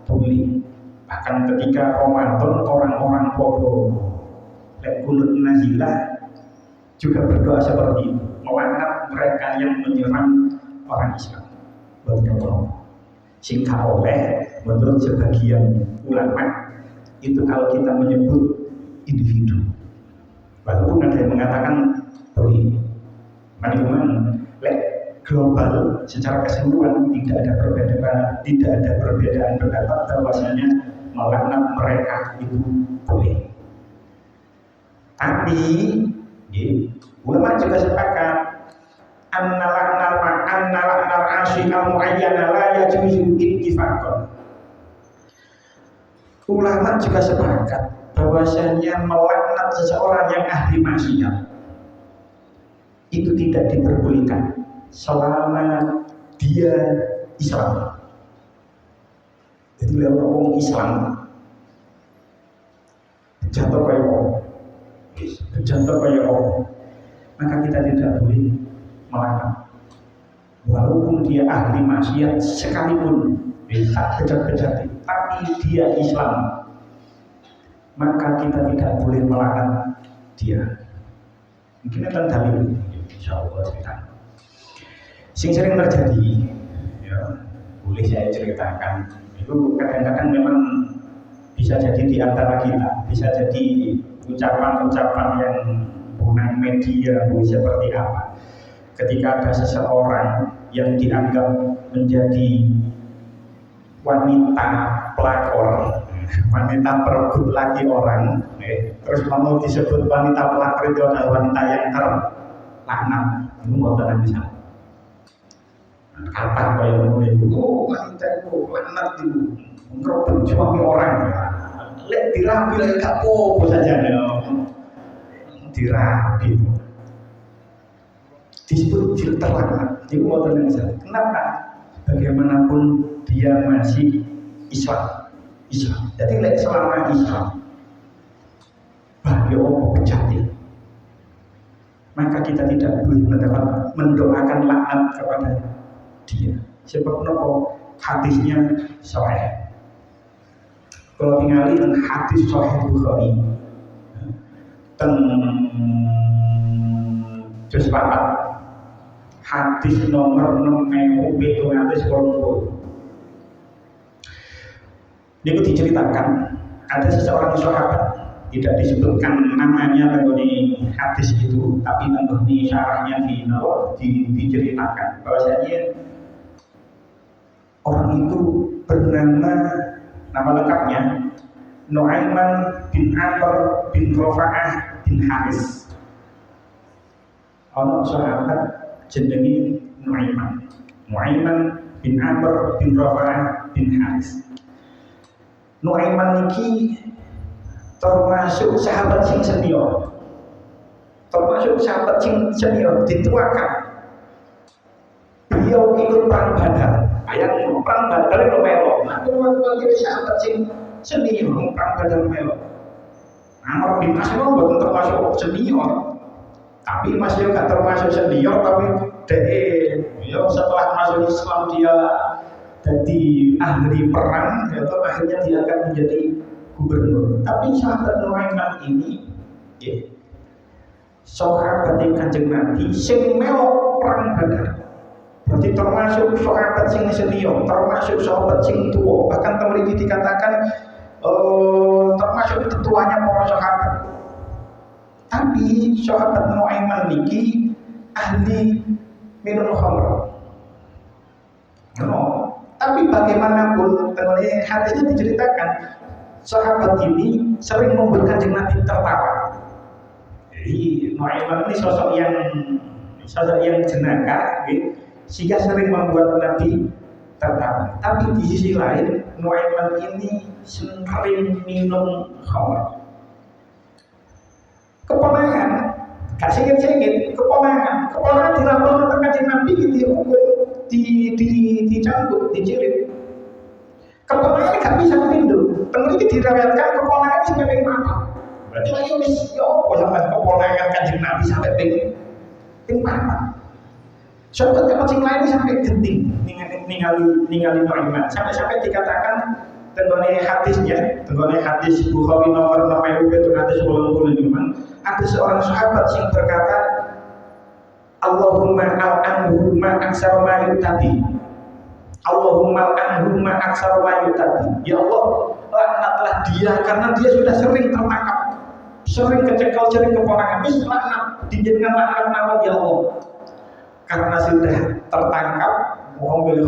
boleh. Bahkan ketika Ramadan orang-orang bodoh kunut nazilah juga berdoa seperti itu, melaknat mereka yang menyerang orang Islam. Betul. Sehingga oleh menurut sebagian ulama itu kalau kita menyebut individu, walaupun ada yang mengatakan boleh, memang global secara keseluruhan tidak ada perbedaan pendapat bahwasanya melaknat mereka itu boleh. Tapi ulama juga sepakat annalaknar asyikal muayyana la yajuzu ittifaqan. Ulama juga sepakat bahwasanya melaknat seseorang yang ahli maksiat itu tidak diperbolehkan selama dia Islam. Jadi lewat orang Islam jatuh kayak orang, maka kita tidak boleh melaknat walaupun dia ahli maksiat sekalipun, bisa bejat-bejat, tapi dia Islam, maka kita tidak boleh melaknat dia. Mungkin itu dalil, insyaallah cerita. Sing sering terjadi, ya, boleh saya ceritakan. Itu kadang-kadang memang bisa jadi di antara kita, bisa jadi ucapan-ucapan yang menggunakan media seperti apa. Ketika ada seseorang yang dianggap menjadi wanita pelakor, wanita perebut laki orang, terus mau disebut wanita pelakor itu adalah wanita yang terlaknat, itu mau tangan bisa. Kata kayak wanita itu laknat itu ngerebut suami orang. Lek dirapi lagi gak apa saja ya. Dirapi disebut filter laknat. Itu mau tanya saya, kenapa? Bagaimanapun dia masih Islam. Jadi lek selama Islam bahaya Allah bejati, maka kita tidak boleh mendoakan laknat kepada dia. Sebab nopo hadisnya sahih. Kalau tinggali hadis Sahih Bukhari, Terus papat hadis nomor 6780. Ini diceritakan ada seseorang sahabat, tidak disebutkan namanya mengenai hadis itu, tapi mengenai syarahnya diceritakan bahwasanya orang itu bernama, nama lengkapnya Nuaiman bin Amr bin Rafa'ah bin Haris. Ono sahabat jenenge Nuaiman bin Amr bin Rafa'ah bin Haris. Nuaiman niki termasuk sahabat sing senior, dituakan. Beliau ikut perang Badar. Ayang perang Badar itu melo. Nah, waktu sahabat sing senior perang Badar melo. Amr bin As bukan termasuk senior, tapi masih gak termasuk senior, tapi setelah masuk Islam dia jadi ahli perang, atau akhirnya dia akan menjadi gubernur. Tapi sahabat Nuaiman ini, sahabat yang Kanjeng Nabi, sing melo perang Badar. Berarti termasuk sahabat sing senior, termasuk sahabat sing tua. Bahkan teman dikatakan termasuk tetuanya para sahabat. Tapi sahabat Nuaiman niki ahli minum khamr. Tapi bagaimanapun, teman-teman hadisnya diceritakan, sahabat ini sering membuat Kanjeng Nabi tertawa. Jadi Nuaiman ini sosok yang jenaka, sehingga sering membuat Nabi tertawa. Tapi di sisi lain, Nuaiman ini sering minum khamr. Keponakan, gak sengit-sengit, keponakan dilaporkan ke Kanjeng Nabi dihukum, dicambuk, dijirit. Keponakan gak bisa minum. Tentu ini diriwayatkan keponakan sampai ping 4. Berarti lagi wis sampai keponakan Kanjeng Nabi sampai ping 4. Sahabat yang lain sampai genting ningali Nuaiman. Sampai dikatakan tenggone hadis Bukhari nomor 6785, ada seorang sahabat yang berkata, Allahumma al-anhu ma aksar ma yutadi. Allahumma al-anhu ma aksar ma yutadi. Ya Allah, laknatlah dia karena dia sudah sering tertangkap, sering kecekel, sering keponakan. Bis laknat, dijadikan laknat nama ya Allah. Karena sudah tertangkap, mobil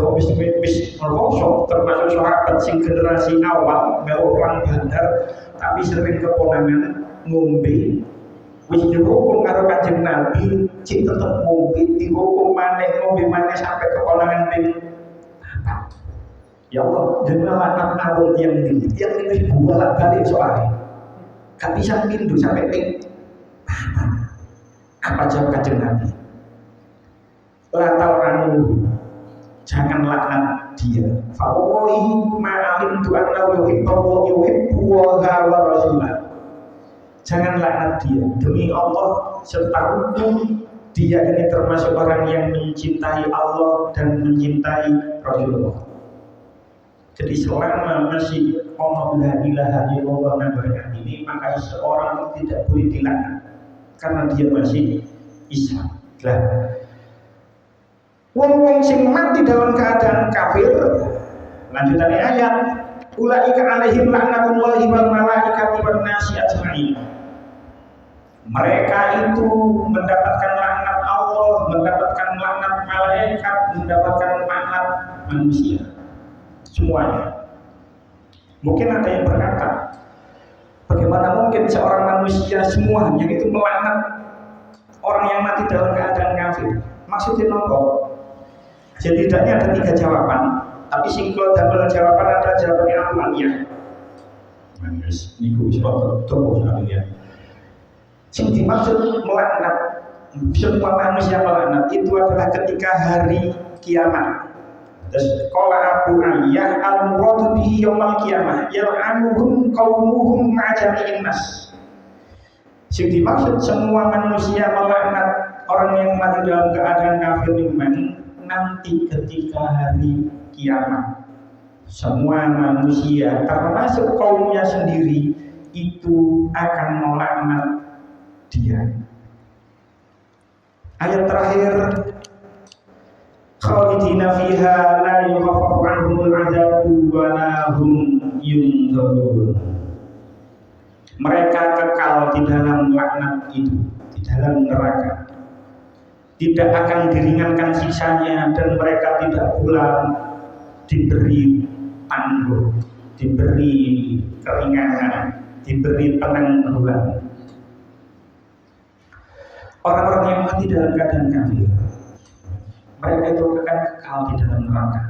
bis merosot, termasuk sahabat sing generasi awal melu perang Badar, tapi sering keponangan ngombe. Wis dihukum karo Kanjeng Nabi, cik tetep ngombe, dihukum ngombe maneh sampai keponangan ping 4. Ya Allah, jenengan laknat awal tiang ini wis bolak-balik soalnya. Gak bisa pindu sampai ping 4. Apa jawab Kanjeng Nabi? Latal jangan laknat dia. Fa wallahi ma alimtu annahu yuhibbu wa rasulah. Jangan laknat dia. Demi Allah, setahuku dia ini termasuk orang yang mencintai Allah dan mencintai Rasulullah. Jadi selama masih la ilaha illallah nabaran ini, maka seorang tidak boleh dilaknat karena dia masih Islam. Wong sing mati dalam keadaan kafir, lanjutannya ayat, ulaika alaihim laknatullahi wal malaikati wan nasi ajma'in. Mereka itu mendapatkan laknat Allah, mendapatkan laknat malaikat, mendapatkan laknat manusia. Semuanya. Mungkin ada yang berkata, bagaimana mungkin seorang manusia semuanya itu melaknat orang yang mati dalam keadaan kafir? Maksudnya nopo? Jadi tidaknya ada 3 jawaban, tapi singkul double jawaban ada jawaban yang amaliyah. Manis, niku sebab toko sekalian. Sing dimaksud melaknat, semua manusia melaknat itu adalah ketika hari kiamat. Terus qala Abu Aliyah al-muradu bihi yaumil qiyamah yal'anuhum qaumuhum ma'jami'in nas. Sing dimaksud semua manusia melaknat orang yang mati dalam keadaan kafir iman nanti ketika hari kiamat. Semua manusia termasuk kaumnya sendiri itu akan melaknat dia. Ayat terakhir, khalidina fiha la yukhaffafu anhumul adzabu wa la hum yunzarun. Mereka kekal di dalam laknat itu, di dalam neraka. Tidak akan diringankan siksanya dan mereka tidak pula diberi tangguh, diberi keringanan, diberi penangguhan. Orang-orang yang mati dalam keadaan kafir, mereka itu akan kekal di dalam neraka.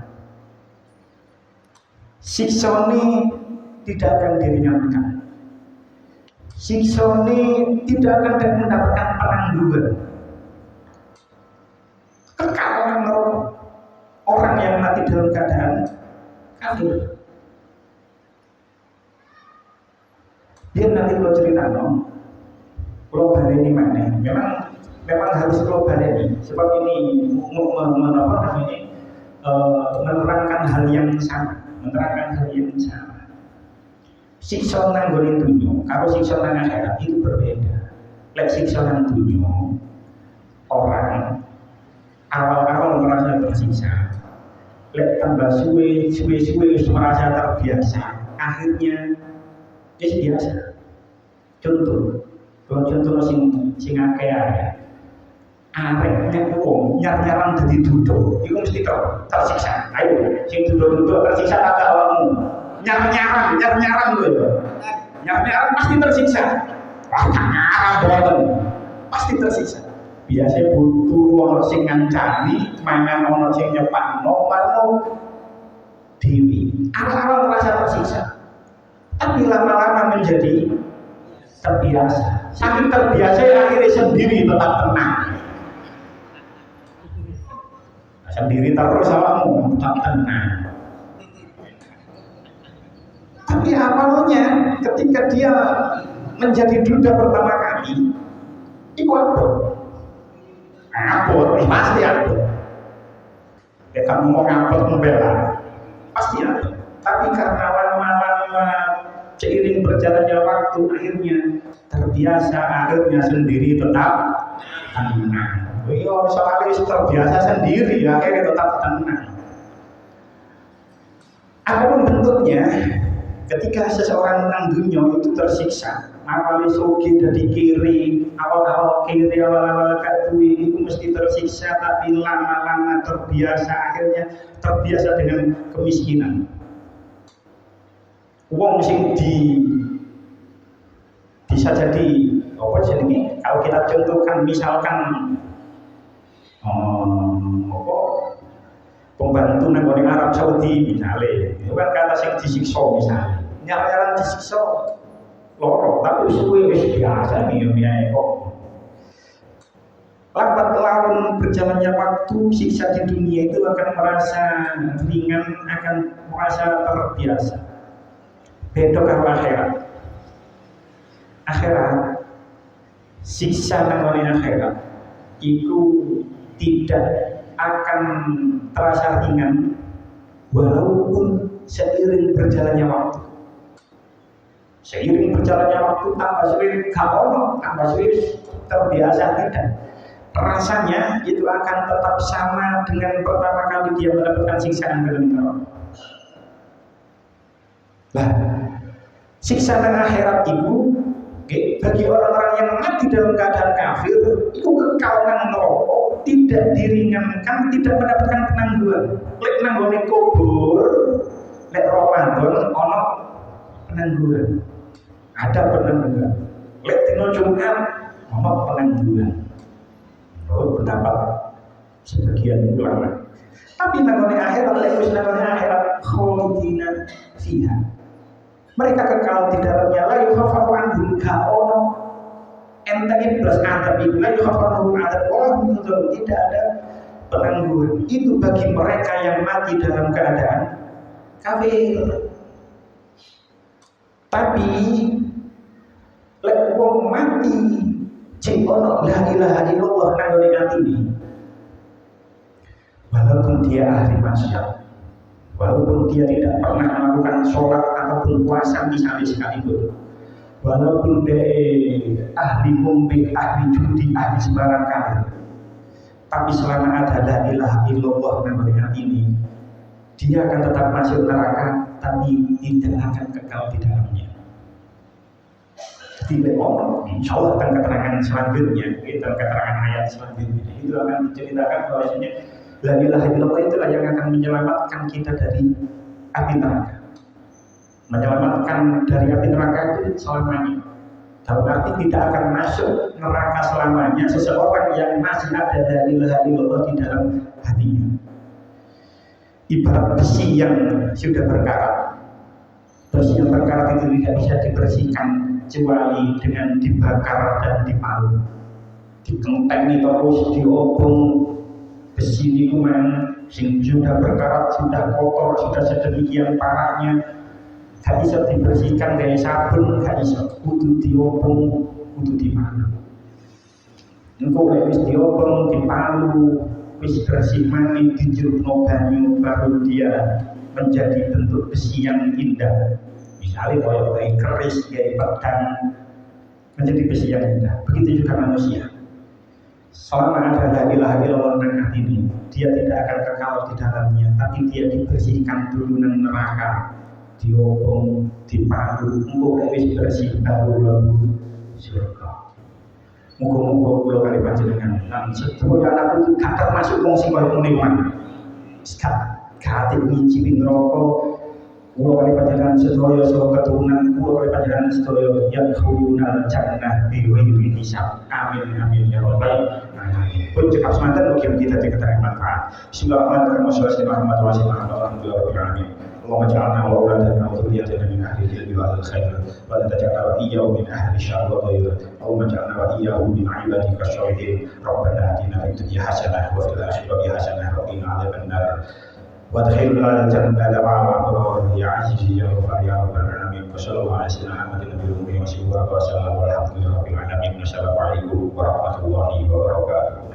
Siksane tidak akan diringankan. Siksane tidak akan mendapatkan penangguhan. Kekal neraka. Orang yang mati dalam keadaan kafir. Dia nanti kalau cerita kalau baleni mana? Memang harus kalau baleni. Sebab ini menerangkan hal yang sama, Siksa nang gone dunya karo siksa nang akhirat itu berbeda. Lek siksa nang dunya, orang awal-awal merasa tersiksa. Lek tambah suwe merasa terbiasa. Akhirnya biasa. Contoh sing akeh ya. Arek nek wong nyar-nyaran dadi duduk, iku mesti tersiksa. Ayo, sing duduk-duduk tersiksa tak awakmu. Nyar-nyaran lho. Nyar-nyaran pasti tersiksa. Wah, ngarang boten. Pasti tersiksa. Biasanya butuh ono sing ngancani, mangan ono sing nyepakno, marno dewi. Awal-awal merasa tersiksa. Tapi lama-lama menjadi terbiasa. Saking terbiasa akhirnya sendiri tetap tenang. Sendiri terus awakmu tetap tenang. Tapi awalnya ketika dia menjadi duda pertama kali, itu abot, pasti abot. Kita mau ngabot membela, pasti abot. Tapi karena lama-lama seiring berjalannya waktu akhirnya terbiasa, akhirnya sendiri tetap tenang. Yo soalnya terbiasa sendiri akhirnya tetap tenang. Apapun bentuknya, ketika seseorang nang dunia itu tersiksa, awalnya sogi dari kiri, awal-awal kadui itu mesti tersiksa, tapi lama-lama terbiasa, akhirnya terbiasa dengan kemiskinan. Uang sing bisa jadi apa jenenge? Kalau kita contohkan misalkan pembantu nang Arab Saudi misalnya, itu kan kata sing disiksa misalnya, nyaran disiksa loro, tapi suwe wis biasa nih ya kok. Lambat laun berjalannya waktu, siksa di dunia itu akan merasa ringan, akan merasa terbiasa. Beda karo akhirat. Akhirat, siksa nang akhirat itu tidak akan terasa ringan walaupun seiring berjalannya waktu. Seiring berjalannya waktu tambah sulit tambah sulit terbiasa tidak. Rasanya itu akan tetap sama dengan pertama kali dia mendapatkan siksaan dalam neraka. Nah, siksa dan akhirat itu bagi orang-orang yang mati dalam keadaan kafir itu kekal nang neraka, tidak diringankan, tidak mendapatkan penangguhan. Lek nanggone kubur, lek Ramadan ono penangguhan. Ada penangguhan. Lek dina Jumat ono penangguhan. Menurut pendapat sebagian ulama. Tapi nanggone akhirat, lek wis nanggone akhirat khalidina fiha. Mereka kekal di dalamnya, la yukhaffafu anhum ono enteng plus adab itu, la yukhaffafu adab tidak ada penangguhan. Itu bagi mereka yang mati dalam keadaan kafir. Tapi lek wong mati cek ono la ilaha illallah nang ngene atine, walaupun dia ahli maksiat, walaupun dia tidak pernah melakukan sholat ataupun puasa misalnya sekalipun, walaupun dia ahli ngombe, ahli judi, ahli sembarang kali, Tapi selama ada la ilaha illallah namanya ini, dia akan tetap masuk neraka, tapi tidak akan kekal di dalamnya. Jadi insya Allah akan keterangan selanjutnya, kita keterangan ayat selanjutnya itu akan diceritakan bahwasanya la ilaha illallah itulah yang akan menyelamatkan kita dari api neraka. Menyelamatkan dari api neraka itu selamanya. Dalam arti tidak akan masuk neraka selamanya seseorang yang masih ada la ilaha illallah di dalam hatinya. Ibarat besi yang sudah berkarat. Besi yang berkarat itu tidak bisa dibersihkan kecuali dengan dibakar dan dipalu. Dikenteng terus diobong besi ini kuman sing sudah berkarat, sudah kotor, sudah sedemikian parahnya. Gak bisa dibersihkan dari sabun, gak bisa kudu diobong, kudu dipalu. Engkau wis diobong, dipalu, wis bersih maning dijurno banyu, baru dia menjadi bentuk besi yang indah. Misalnya kalau kayak keris, kayak pedang, menjadi besi yang indah. Begitu juga manusia. Selama ada la ilaha illallah nang ini, dia tidak akan kekal di dalamnya, tapi dia dibersihkan dulu nang neraka. Diobong, dipalu, engkau wis bersih baru lalu surga. Muga-muga kula kali panjenengan lan sedaya anak itu gak termasuk wong sing koyo ngene wae. Gak ngicipi neraka. Kula kali panjenengan sedaya saha keturunan kula kali panjenengan sedaya yang khulunal jannah bi ghairi hisab. Amin amin ya rabbal alamin. Pun cekap semanten mugi kita diketahui manfaat. Bismillahirrahmanirrahim. Alhamdulillahirabbil alamin. اللهم اجعلنا واولادنا وذريتنا من اهل العلم واهل الخير ولا تجعلنا واياهم من اهل الشر والضير اللهم اجعلنا واياهم من عبادك الصالحين ربنا اتنا في الدنيا حسنه وفي الاخره حسنه وقنا عذاب النار وادخلنا الجنه مع الابرار يا عزيز يا غفار يا رب العالمين وصلى الله على سيدنا محمد النبي الامي وسلم والحمد لله رب العالمين والسلام عليكم ورحمه الله وبركاته.